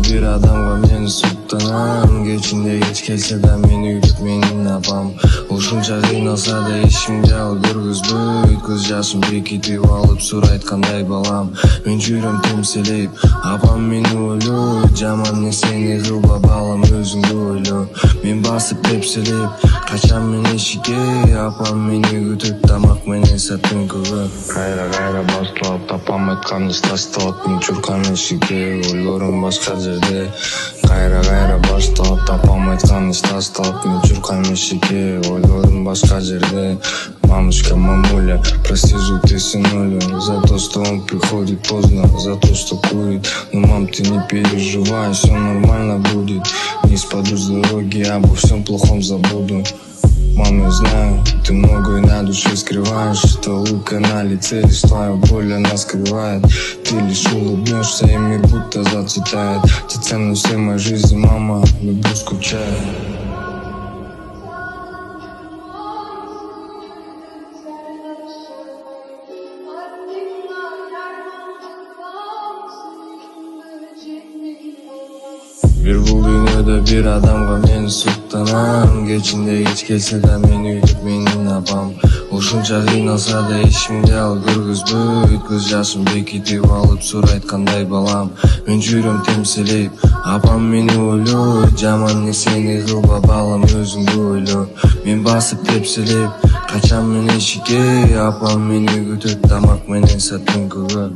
bir adamga meni suktанам. Кечинде кеч келсе да мени күтүп менин апам. Ушунча кыйналса да эчимде ал көргөзбөйт. Көз жашым бекитип алып сурайт кандай балам. Мен жүрөм темселейп, апам мени ойлойт. Жаман нерсени кылба балам, өзүңдү ойло. Мен басып тепселеп, качам мен эшикке. Апам мени күтүп тамак менен сатынкыгы. Кайра башталып, апам айткан иш ташталып. Мен чуркам эшикке, ойлорум башка жерде. Кайра башталып, апам айткан иш ташталып. Мен чуркам эшикке, ойлорум башка жерде. Мамушка, мамуля, прости, что ты сынуля, за то, что он приходит поздно, за то, что курит. Но, мам, ты не переживай, все нормально будет. Не спаду с дороги, обо всем плохом забуду. Мам, я знаю, ты многое на душе скрываешь, что улыбка на лице, лишь твоя боль она скрывает. Ты лишь улыбнешься, и мир будто зацветает. Ты ценность всей моей жизни, мама, люблю, скучаю. Bir bul dünyada bir adamga meni suктанам. Кечинде кеч келсе да мени күтүп менин апам. Ушунча кыйналса да эчимде ал көргөзбөйт. Көз жашым бекитип алып сурайт кандай балам. Мен жүрөм темселейп, апам мени ойлойт. Жаман нерсени кылба балам, өзүңдү ойло. Мен басып тепселеп, качам мен эшикке. Апам мени күтүп тамак менен сатынкыгы.